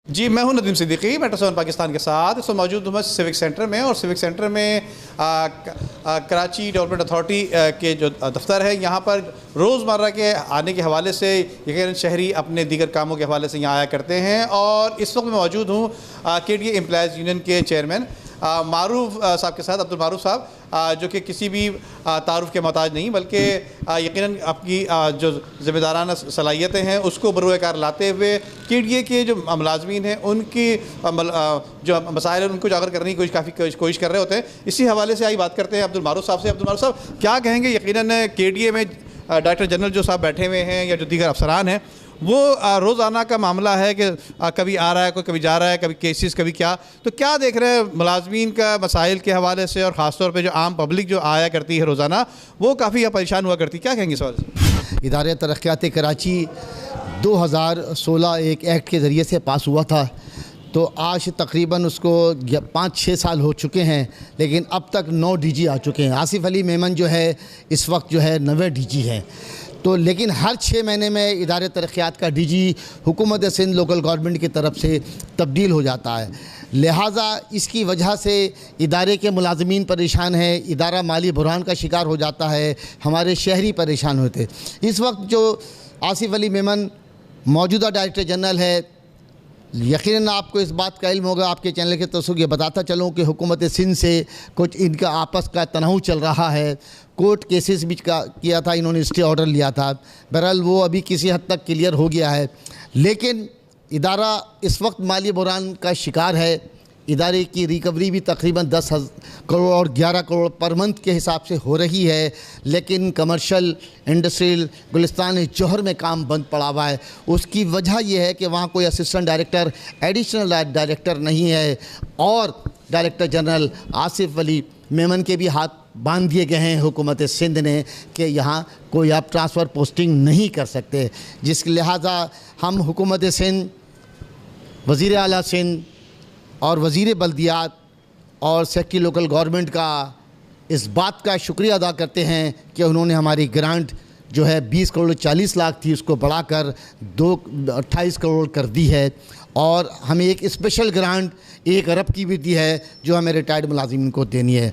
जी, मैं हूं नदीम सिद्दीकी मेट्रो 7 पाकिस्तान के साथ। इस वक्त मौजूद हूँ मैं सिविक सेंटर में, और सिविक सेंटर में कराची डेवलपमेंट अथॉरिटी के जो दफ्तर है, यहाँ पर रोज़मर्रा के आने के हवाले से यकीनन शहरी अपने दीगर कामों के हवाले से यहाँ आया करते हैं। और इस वक्त मैं मौजूद हूँ KDA एम्प्लॉयज़ यूनियन के चेयरमैन मारूफ साहब के साथ, अब्दुल मारूफ साहब, जो कि किसी भी तारुफ के मोहताज नहीं, बल्कि यकीनन अपनी जो ज़िम्मेदाराना सलाहियतें हैं उसको बरूएकार लाते हुए KDA के जो मुलाजमीन हैं उनकी जो मसाइल हैं उनको उजागर करने की काफ़ी कोशिश कर रहे होते हैं। इसी हवाले से आई बात करते हैं अब्दुल मारूफ साहब से। अब्दुल मारूफ साहब, क्या कहेंगे? यकीनन KDA में डायरेक्टर जनरल जो साहब बैठे हुए हैं या जो दीगर अफसरान हैं, वो रोज़ाना का मामला है कि कभी आ रहा है, कोई कभी जा रहा है, कभी केसेस, कभी क्या, तो क्या देख रहे हैं मुलाजमीन का मसाइल के हवाले से, और ख़ास तौर पे जो आम पब्लिक जो आया करती है रोज़ाना, वो काफ़ी परेशान हुआ करती है? क्या कहेंगे इस सवाल से? इदारे तरक्यात कराची 2016 एक एक्ट के ज़रिए से पास हुआ था, तो आज तकरीबन उसको 5-6 साल हो चुके हैं, लेकिन अब तक 9 DG आ चुके हैं। आसिफ अली मेमन जो है इस वक्त जो है 9वें DG हैं। तो लेकिन हर 6 महीने में इदारे तरक्यात का DG हुकूमत सिंध लोकल गवर्नमेंट की तरफ से तब्दील हो जाता है। लिहाजा इसकी वजह से इदारे के मुलाजमीन परेशान हैं, इदारा माली बुरहान का शिकार हो जाता है, हमारे शहरी परेशान होते। इस वक्त जो आसिफ अली मेमन मौजूदा डायरेक्टर जनरल है, यकीनन आपको इस बात का इल्म होगा, आपके चैनल के तसव्वुर ये बताता चलूँ कि हुकूमत सिंध से कुछ इनका आपस का तनाव चल रहा है। कोर्ट केसेस भी किया था, इन्होंने स्टे ऑर्डर लिया था। बहरहाल वो अभी किसी हद तक क्लियर हो गया है, लेकिन इदारा इस वक्त माली बुरहान का शिकार है। इदारे की रिकवरी भी तकरीबन 10 करोड़ और 11 करोड़ पर मंथ के हिसाब से हो रही है, लेकिन कमर्शियल इंडस्ट्रियल गुलिस्तान जौहर में काम बंद पड़ा हुआ है। उसकी वजह यह है कि वहाँ कोई असिस्टेंट डायरेक्टर, एडिशनल डायरेक्टर नहीं है, और डायरेक्टर जनरल आसिफ अली मेमन के भी हाथ बांध दिए गए हैं हुकूमत सिंध ने कि यहाँ कोई आप ट्रांसफ़र पोस्टिंग नहीं कर सकते। जिसके लिहाजा हम हुकूमत सिंध, वज़ीर आला सिंध और वज़ीर बल्दियात और सेक्रेटरी लोकल गवर्नमेंट का इस बात का शुक्रिया अदा करते हैं कि उन्होंने हमारी ग्रांट जो है 20 करोड़ 40 लाख थी उसको बढ़ाकर 28 करोड़ कर दी है, और हमें एक स्पेशल ग्रांट 1 अरब की भी दी है जो हमें रिटायर्ड मुलाजिमीन को देनी है।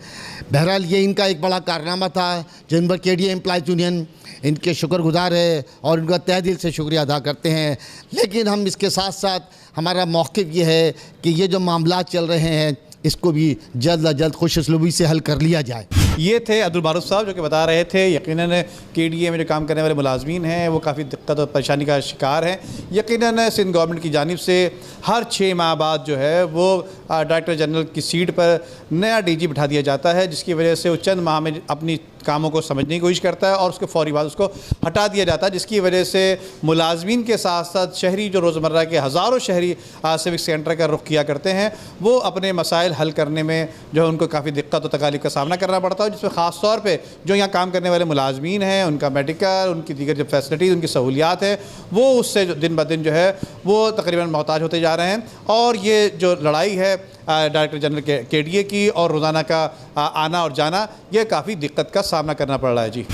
बहरहाल ये इनका एक बड़ा कारनामा था जिन पर KDA एम्प्लॉयज़ यूनियन इनके शुक्रगुजार है और इनका तहे दिल से शुक्रिया अदा करते हैं। लेकिन हम इसके साथ साथ हमारा मौक़िफ़ ये है कि ये जो मामला चल रहे हैं इसको भी जल्द अज जल्द खुश उसलूबी से हल कर लिया जाए। ये थे अब्दुल मारूफ साहब जो कि बता रहे थे यकीनन KDA में जो काम करने वाले मुलाजमीन हैं वो काफ़ी दिक्कत और परेशानी का शिकार हैं। यकीनन सिंध गवर्नमेंट की जानिब से हर 6 माह बाद जो है वो डायरेक्टर जनरल की सीट पर नया DG बिठा दिया जाता है, जिसकी वजह से वो चंद माह में अपनी कामों को समझने की कोशिश करता है और उसके फ़ौरी बाद उसको हटा दिया जाता है, जिसकी वजह से मुलाजमीन के साथ साथ शहरी जो रोज़मर्रा के हज़ारों शहरी सिविक सेंटर का रुख किया करते हैं, वो अपने मसाइल हल करने में जो है उनको काफ़ी दिक्कत और तकालीफ का सामना करना पड़ता है, जिसमें ख़ास तौर पे जो यहाँ काम करने वाले मुलाजमीन हैं उनका मेडिकल, उनकी दीगर जो फैसिलिटीज़, उनकी सहूलियात हैं, वो उससे दिन ब दिन जो है वो तकरीबन मोहताज होते जा रहे हैं। और ये जो लड़ाई है डायरेक्टर जनरल के KDA की और रोज़ाना का आना और जाना, ये काफ़ी दिक्कत का सामना करना पड़ रहा है। जी।